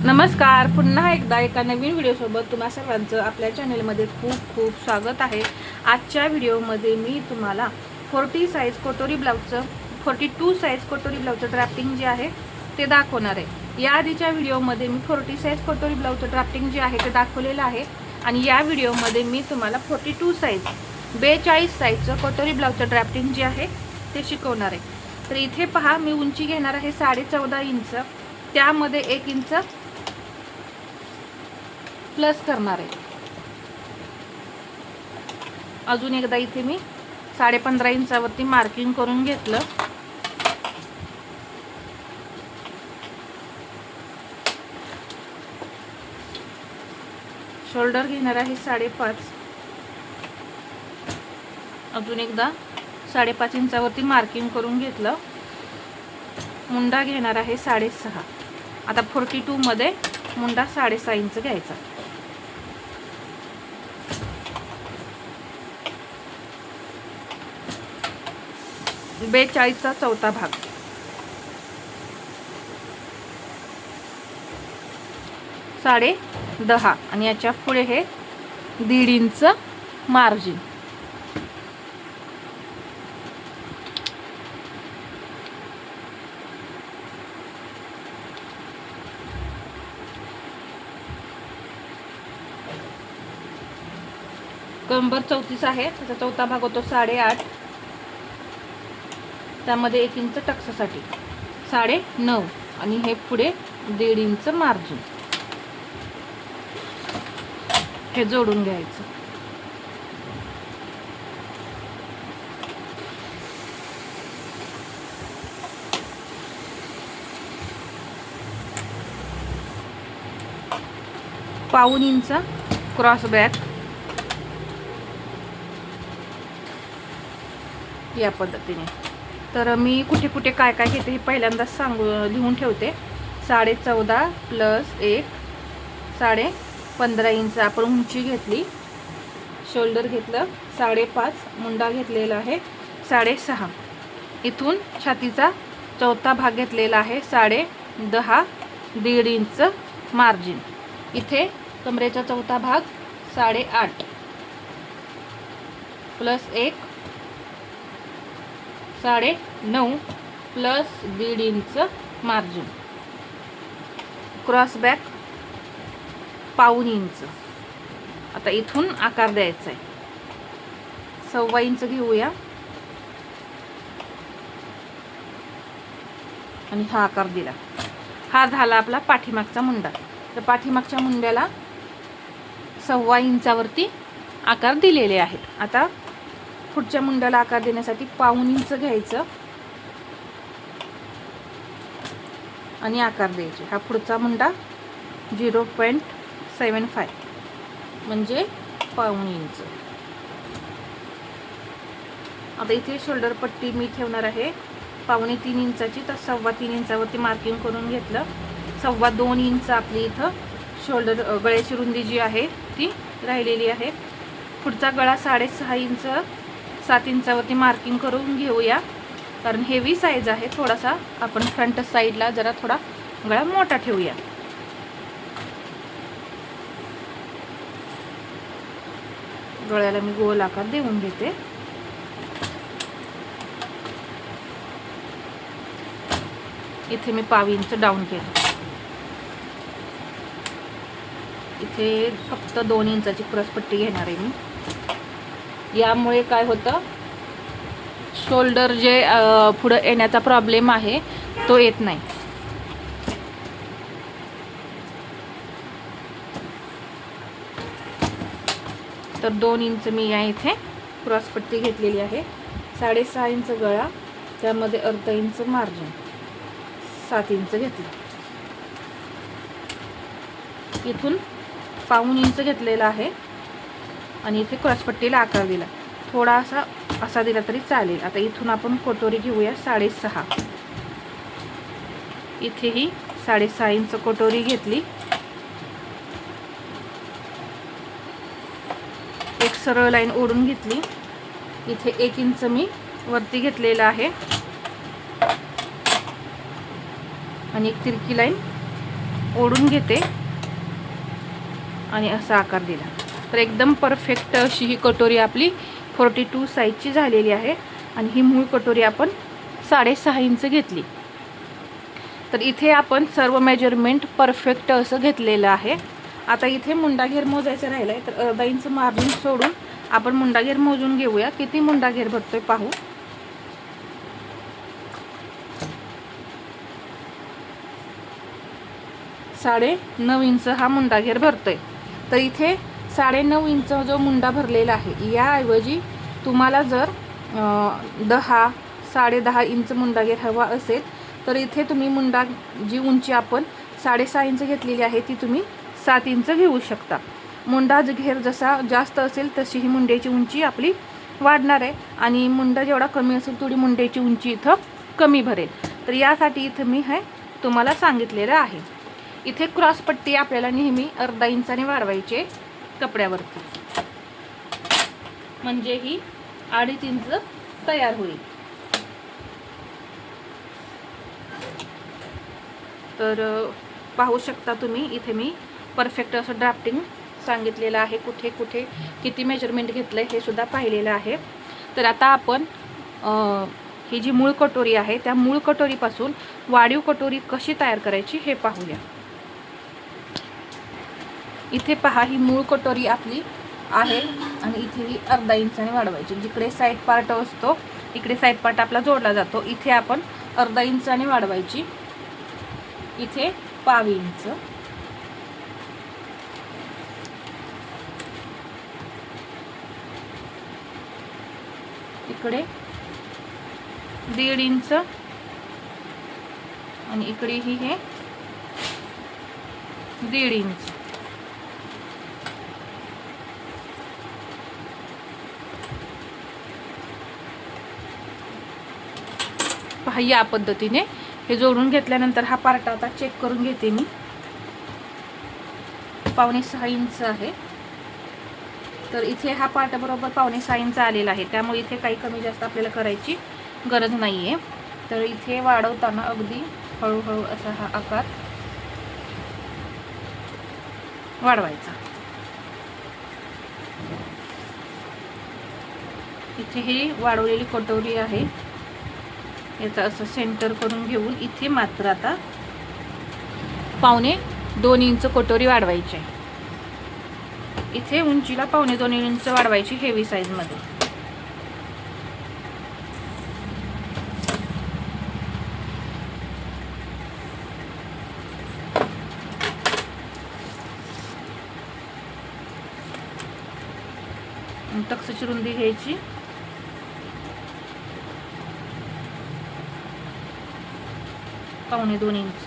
नमस्कार, पुन्हा एकदा एका नवीन व्हिडिओसोबत तुम्हा सर्वांचं आपल्या चॅनलमध्ये खूप खूप स्वागत आहे। आजच्या व्हिडिओमध्ये मी तुम्हाला 40 साईज कटोरी ब्लाउजचं 42 साईज कटोरी ब्लाउजचं ड्राफ्टिंग जे आहे ते दाखवणार आहे। या आधीच्या व्हिडिओमध्ये मी 40 साईज कटोरी ब्लाउजचं ड्राफ्टिंग जे आहे ते दाखवलेलं आहे आणि या व्हिडिओमध्ये मी तुम्हाला 42 साईज 42 साईजचं कटोरी ब्लाउजचं ड्राफ्टिंग जे आहे ते शिकवणार आहे। तर इथे पहा, मी उंची घेणार आहे 14.5 इंच, त्यामध्ये 1 इंच प्लस करणार आहे। अजून एकदा इथे मी 15.5 इंचावरती मार्किंग करून घेतलं। शोल्डर घेणार आहे 5.5, अजून एकदा 5.5 इंचावरती मार्किंग करून घेतलं। मुंडा घेणार आहे 6.5। आता 42 मध्ये मुंडा 6.5 इंच घ्यायचा। बेचाळीसचा चौथा भाग, 10.5 आणि याच्या पुढे हे 1.5 इंच मार्जिन। कंबर 34 आहे, त्याचा चौथा भाग होतो 8.5, त्यामध्ये 1 इंच टक्ससाठी 9.5 आणि हे पुढे 1.5 इंच मार्जिन हे जोडून घ्यायचं। पाऊण इंच क्रॉस बॅक या पद्धतीने। तर मी कुठे कुठे काय काय घेते हे पहिल्यांदाच लिहून ठेवते। 14.5 प्लस 1 15.5 इंच आपण उंची घेतली। शोल्डर घेतलं 5.5, मुंडा घेतलेला आहे 6.5, इथून छातीचा चौथा भाग घेतलेला आहे 10.5, 1.5 इंच मार्जिन। इथे कमरेचा चौथा भाग 8.5 plus 1 9.5 plus 1.5 inch margin. Cross back पाऊण इंच। आता इथून आकार द्यायचा आहे, 1.25 इंच घेऊया आणि हा आकार दिला। हा झाला आपला पाठीमागचा मुंडा। तर पाठीमागच्या मुंड्याला 1.25 इंचावरती आकार दिलेले आहेत। आता पुढच्या मुंड्याला आकार देण्यासाठी पाऊण इंच घ्यायचं आणि आकार द्यायचे। हा पुढचा मुंडा 0.75 म्हणजे पाऊण इंच। आता इथे शोल्डर पट्टी मी ठेवणार आहे 2.25 इंचाची, तर 3.25 इंचावरती मार्किंग करून घेतलं। 2.25 इंच आपली इथं शोल्डर गळ्याची रुंदी जी आहे ती राहिलेली आहे। पुढचा गळा 6.5 इंच 7 इंचावरती मार्किंग करून घेऊया, कारण हेवी साईज आहे। थोडासा आपण फ्रंट साईडला जरा थोडा गळा मोठा ठेवूया। गळ्याला मी गोल आकार देऊन घेते। इथे मी 1.25 इंच डाऊन केलं। इथे फक्त 2 इंचाची क्रॉसपट्टी घेणार आहे मी। यामुळे काय होतं, शोल्डर जे पुढे येण्याचा प्रॉब्लेम आहे तो येत नाही। तर 2 इंच मी या इथे क्रॉसपट्टी घेतलेली आहे। 6.5 इंच गळा, त्यामध्ये 1/2 इंच मार्जिन, 7 इंच घेतलं। इथून पाऊण इंच घेतलेला आहे आणि इथे क्रॉसपट्टीला आकार दिला, थोडासा असा दिला तरी चालेल। आता इथून आपण कटोरी घेऊया 6.5। इथेही 6.5 इंच कटोरी घेतली। एक सरळ लाईन ओढून घेतली। इथे 1 इंच मी वरती घेतलेला आहे आणि एक तिरकी लाईन ओढून घेते आणि असा आकार दिला तर एकदम परफेक्ट अशी ही कटोरी आपली 42 साईजची झालेली आहे. आणि ही मूळ कटोरी आपण 6.5 इंच घेतली. तर इथे आपण सर्व मेजरमेंट परफेक्ट असं घेतलेलं आहे. आता इथे मुंडाघेर मोजायचं राहिलं आहे तर अर्धा इंच मार्जिन सोडून आपण मुंडाघेर मोजून घेऊया. किती मुंडाघेर भरतोय पाहू. 9.5 इंच हा मुंडाघेर भरतोय. तर इथे 9.5 इंच जो मुंडा भरलेला आहे याऐवजी तुम्हाला जर 10-10.5 इंच मुंडाघेर हवा असेल तर इथे तुम्ही मुंडा जी उंची आपण 6.5 इंच घेतलेली आहे ती तुम्ही 7 इंच घेऊ शकता. मुंडा घेर जसा जास्त असेल तशी ही मुंड्याची उंची आपली वाढणार आहे आणि मुंडा जेवढा कमी असेल तेवढी मुंड्याची उंची इथं कमी भरेल. तर यासाठी इथं मी हे तुम्हाला सांगितलेलं आहे. इथे क्रॉसपट्टी आपल्याला नेहमी अर्धा इंचाने वाढवायचे कपड्यावरती, म्हणजे ही 2.5 इंच तयार होईल. तर पाहू शकता तुम्ही इथे मी परफेक्ट असं ड्राफ्टिंग सांगितलेलं आहे. कुठे कुठे किती मेजरमेंट घेतलं आहे हे सुद्धा पाहिलेलं आहे. तर आता आपण ही जी मूळ कटोरी आहे त्या मूळ कटोरीपासून वाढीव कटोरी कशी तयार करायची हे पाहूया. इथे पहा ही मूळ कटोरी आपली आहे आणि इथे ही अर्धा इंचाने वाढवायची. जिकडे साईड पार्ट असतो इकडे साईड पार्ट आपला जोडला जातो. इथे आपण अर्धा इंचाने वाढवायची. इथे 1/2 इंच, इकडे 1.5 इंच आणि इकडे ही हे 1.5 इंच. पहा या पद्धतीने हे जोडून घेतल्यानंतर हा पार्ट आता चेक करून घेते मी. 5.5 इंच आहे. तर इथे हा पार्ट बरोबर 5.5 इंच आलेला आहे. त्यामुळे इथे काही कमी जास्त आपल्याला करायची गरज नाही आहे. तर इथे वाढवताना अगदी हळूहळू असा हा आकार वाढवायचा. इथे ही वाढवलेली कटोरी आहे याचा असं सेंटर करून घेऊन इथे मात्र आता 1.25 इंच कटोरी वाढवायची आहे. इथे उंचीला 1.25 इंच वाढवायची हेवी साईज मध्ये. टक्सची रुंदी घ्यायची. (2.25 इंच.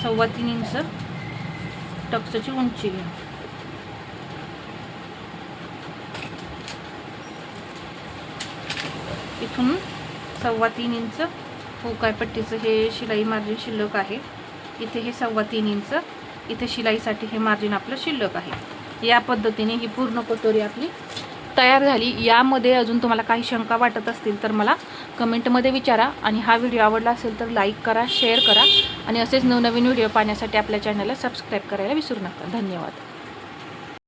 (3.25 इंच टक्सची उंची घ्या. इथून 3.25 इंच हुकाय पट्टीचं हे शिलाई मार्जिन शिल्लक आहे. इथे हे 3.25 इंच इथे शिलाईसाठी हे मार्जिन आपलं शिल्लक आहे. या पद्धतीने ही पूर्ण कटोरी आपली तयार झाली. यामध्ये अजून तुम्हाला काही शंका वाटत असतील तर मला कमेंटमध्ये विचारा. आणि हा व्हिडिओ आवडला असेल तर लाईक करा, शेअर करा आणि असेच नवनवीन व्हिडिओ पाहण्यासाठी आपल्या चॅनलला सबस्क्राईब करायला विसरू नका. धन्यवाद.